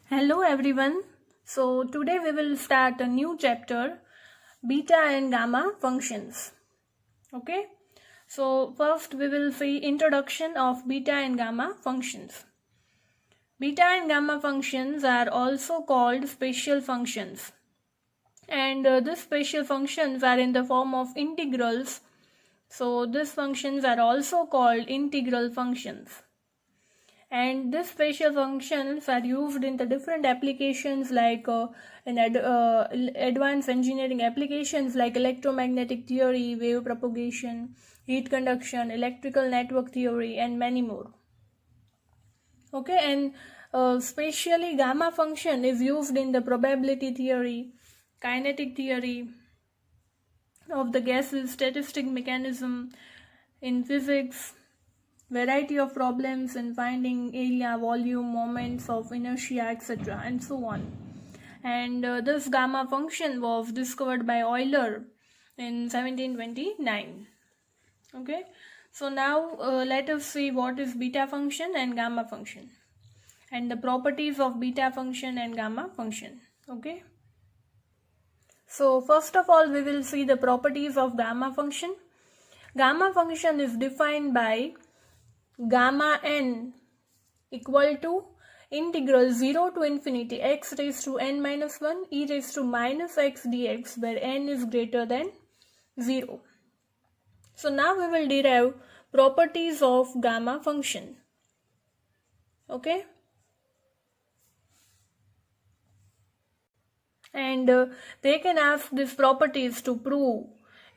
Hello everyone. So today we will start a new chapter, beta and gamma functions. Okay. So first we will see introduction of beta and gamma functions. Beta and gamma functions are also called special functions. And these special functions are in the form of integrals. So these functions are also called integral functions. And these special functions are used in the different applications like advanced engineering applications like electromagnetic theory, wave propagation, heat conduction, electrical network theory, and many more. Okay, and specially gamma function is used in the probability theory, kinetic theory of the gases, statistic mechanism, in physics, variety of problems in finding area, volume, moments of inertia, etc. and so on. And this gamma function was discovered by Euler in 1729. Okay, so now let us see what is beta function and gamma function and the properties of beta function and gamma function. Okay, so first of all we will see the properties of gamma function. Gamma function is defined by gamma n equal to integral 0 to infinity x raised to n minus 1 e raised to minus x dx, where n is greater than 0. So now we will derive properties of gamma function. Okay, and they can ask these properties to prove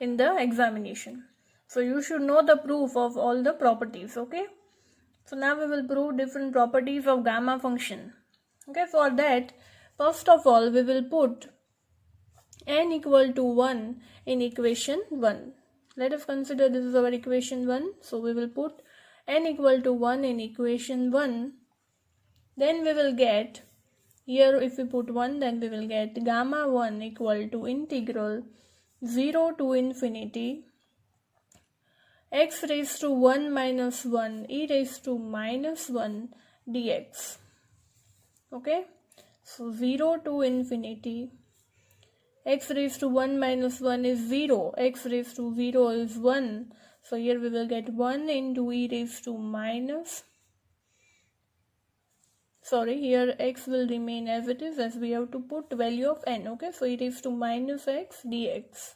in the examination. So you should know the proof of all the properties. Okay, so now we will prove different properties of gamma function. Okay, for that, first of all, we will put n equal to 1 in equation 1. Let us consider this is our equation 1. So we will put n equal to 1 in equation 1. Then we will get, here if we put 1, then we will get gamma 1 equal to integral 0 to infinity x raised to 1 minus 1 e raised to minus 1 dx. Okay, so 0 to infinity, x raised to 1 minus 1 is 0, x raised to 0 is 1, so here we will get 1 into e raised to minus, here x will remain as it is, as we have to put value of n. Okay, so e raised to minus x dx.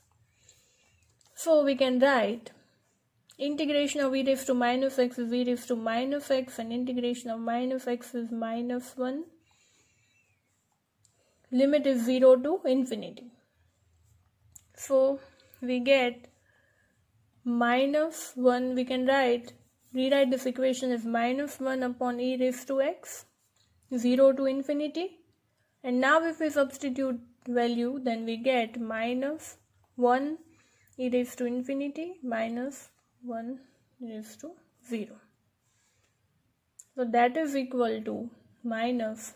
So we can write integration of e raised to minus x is e raised to minus x, and integration of minus x is minus 1. Limit is 0 to infinity. So we get minus 1, we can rewrite this equation as minus 1 upon e raised to x, 0 to infinity. And now if we substitute value, then we get minus 1 e raised to infinity minus 1 e raised to 0. So that is equal to minus,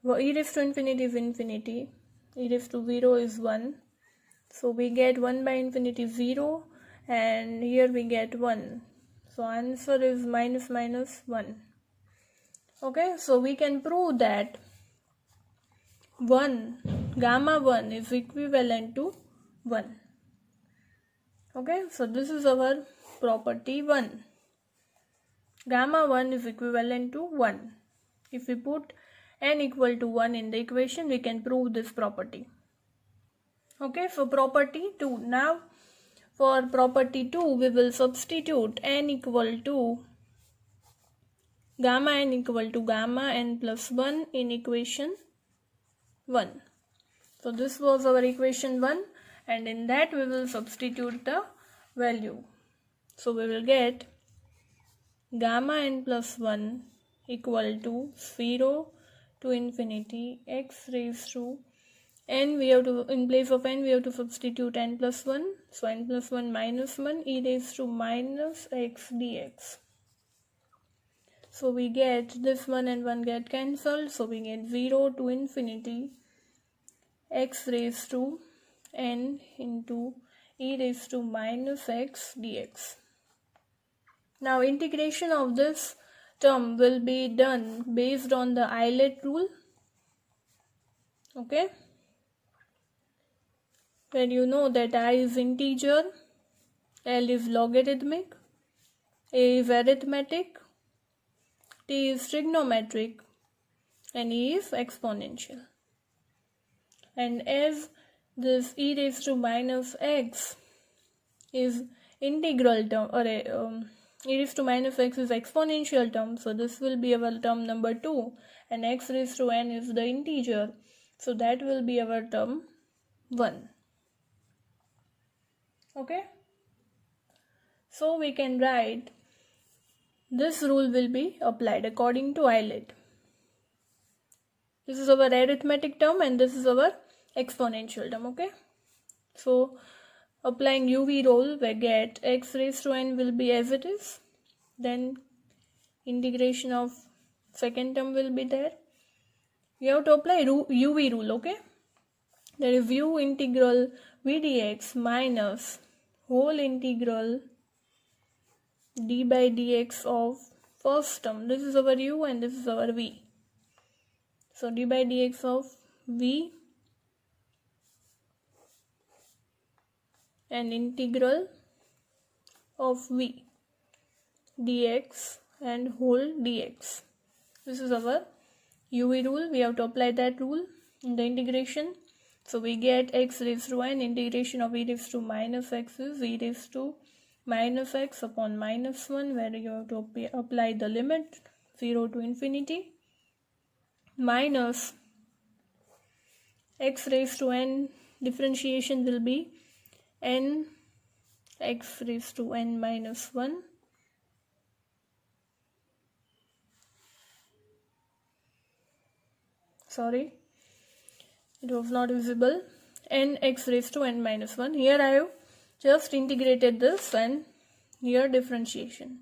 e raised to infinity is infinity, e raised to 0 is 1. So we get 1 by infinity 0, and here we get 1. So answer is minus minus 1. Okay, so we can prove that gamma 1 is equivalent to 1. Okay, so this is our property 1. Gamma 1 is equivalent to 1. If we put n equal to 1 in the equation, we can prove this property. Okay, so property 2. Now for property 2, we will substitute n equal to gamma n equal to gamma n plus 1 in equation 1. So this was our equation 1, and in that we will substitute the value. So we will get gamma n plus 1 equal to 0 to infinity x raised to n, we have to, in place of n we have to substitute n plus 1, so n plus 1 minus 1 e raised to minus x dx. So we get this 1 and 1 get cancelled, so we get 0 to infinity x raised to n into e raised to minus x dx. Now integration of this term will be done based on the Euler rule. Okay, when you know that I is integer, L is logarithmic, A is arithmetic, T is trigonometric, and E is exponential. And as this e raised to minus x is integral term, or e raised to minus x is exponential term, so this will be our term number 2, and x raised to n is the integer, so that will be our term 1. Okay, so we can write this rule will be applied according to Euclid. This is our arithmetic term and this is our exponential term. Okay, so applying UV rule, we get x raised to n will be as it is, then integration of second term will be there. We have to apply UV rule. Okay, there is u integral v dx minus whole integral d by dx of first term. This is our u and this is our v. So d by dx of v and integral of v dx and whole dx. This is our UV rule. We have to apply that rule in the integration. So we get x raised to n, integration of e raised to minus x is e raised to minus x upon minus 1, where you have to apply the limit 0 to infinity, minus x raised to n, differentiation will be n x raised to n minus 1 sorry, it was not visible, n x raised to n minus 1. Here I have just integrated this, and here differentiation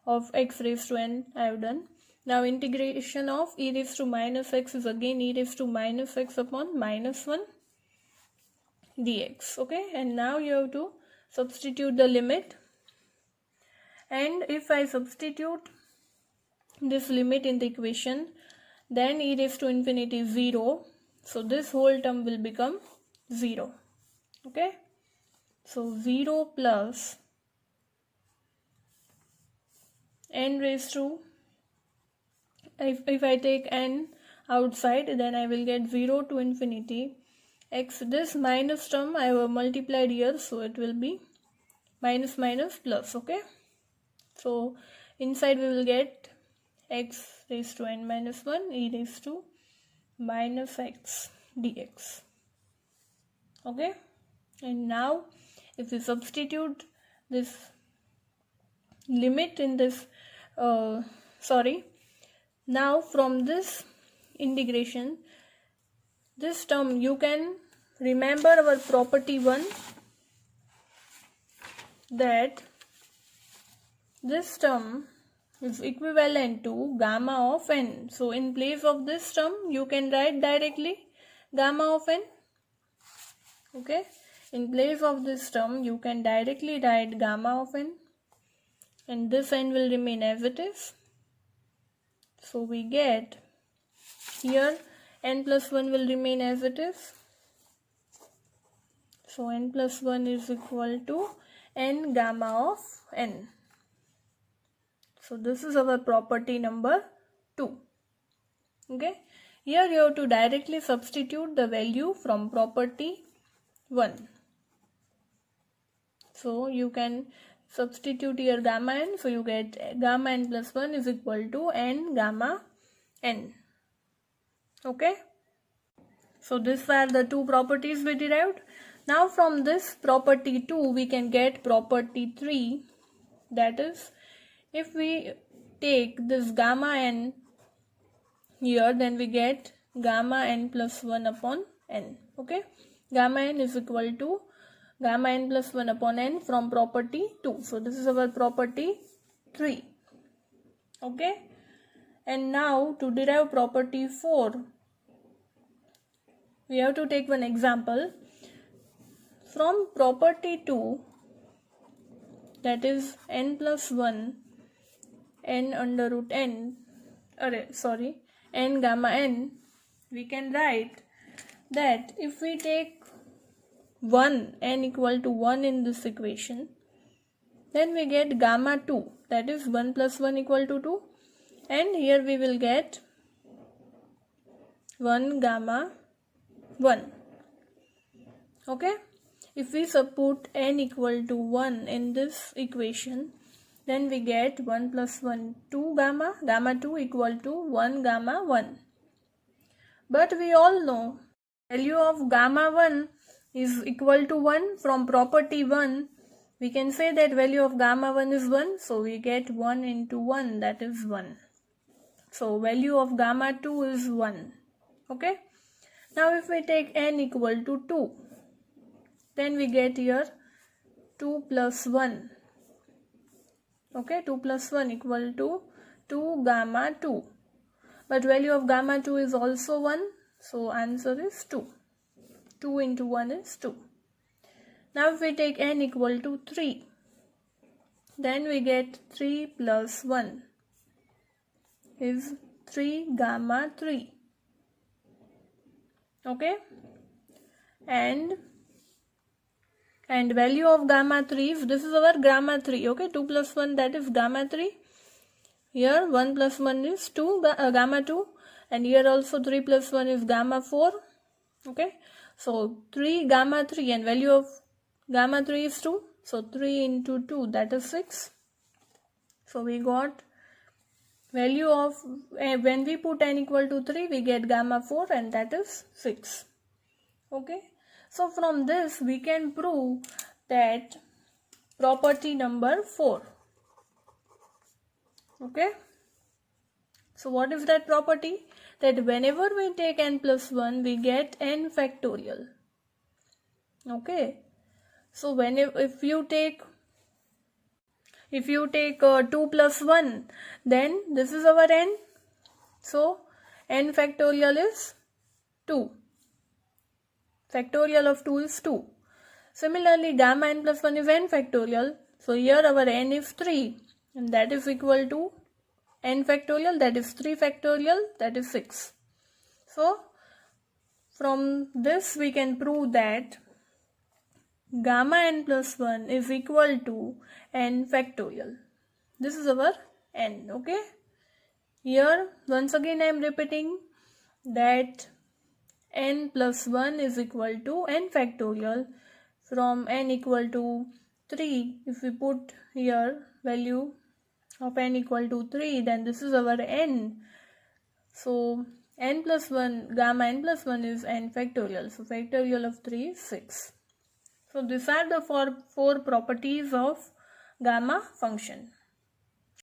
of x raised to n I have done. Now integration of e raised to minus x is again e raised to minus x upon minus 1 dx. Okay, and now you have to substitute the limit, and if I substitute this limit in the equation, then e raised to infinity is 0, so this whole term will become 0. Okay, so 0 plus n raised to, if I take n outside, then I will get 0 to infinity x. This minus term I have multiplied here, so it will be minus minus plus. Okay, so inside we will get x raised to n minus 1 e raised to minus x dx. Okay, and now if we substitute this limit in this now from this integration, this term, you can remember our property 1, that this term is equivalent to gamma of n. So in place of this term, you can write directly gamma of n. Okay, in place of this term, you can directly write gamma of n, and this n will remain as it is. So we get here n plus 1 will remain as it is. So n plus 1 is equal to n gamma of n. So this is our property number 2. Okay, here you have to directly substitute the value from property 1. So you can substitute here gamma n, so you get gamma n plus 1 is equal to n gamma n. Okay, so these were the two properties we derived. Now from this property 2 we can get property 3, that is, if we take this gamma n here, then we get gamma n plus 1 upon n. Okay, gamma n is equal to gamma n plus 1 upon n from property 2. So this is our property 3. Okay, and now to derive property 4, we have to take one example. From property 2, that is n plus 1 n under root n, n gamma n, we can write that if we take 1, n equal to 1 in this equation, then we get gamma 2, that is 1 plus 1 equal to 2, and here we will get 1 gamma 1. Okay, if we put n equal to 1 in this equation, then we get 1 plus 1 2 gamma 2 equal to 1 gamma 1. But we all know value of gamma 1 is equal to 1. From property 1, we can say that value of gamma 1 is 1. So we get 1 into 1, that is 1. So value of gamma 2 is 1. Okay. Now if we take n equal to 2, then we get here 2 plus 1. Okay, 2 plus 1 equal to 2 gamma 2. But value of gamma 2 is also 1. So answer is 2. 2 into 1 is 2. Now if we take n equal to 3, then we get 3 plus 1 is 3 gamma 3. Okay. And value of gamma 3 is, this is our gamma 3. Okay, 2 plus 1, that is gamma 3. Here 1 plus 1 is 2 gamma 2, and here also 3 plus 1 is gamma 4. Okay, so 3 gamma 3, and value of gamma 3 is 2. So 3 into 2, that is 6. So we got value of, when we put n equal to 3, we get gamma 4, and that is 6. Okay, so from this we can prove that property number 4. Okay, so what is that property? That whenever we take n plus 1, we get n factorial. Okay, so if you take 2 plus 1, then this is our n. So n factorial is 2. Factorial of 2 is 2. Similarly, gamma n plus 1 is n factorial. So here our n is 3, and that is equal to n factorial, that is 3 factorial, that is 6. So from this we can prove that gamma n plus 1 is equal to n factorial. This is our n. Okay, here once again I am repeating that n plus 1 is equal to n factorial. From n equal to 3, if we put here value of n equal to 3, then this is our n. So n plus 1, gamma n plus 1 is n factorial. So factorial of 3 is 6. So these are the four properties of gamma function.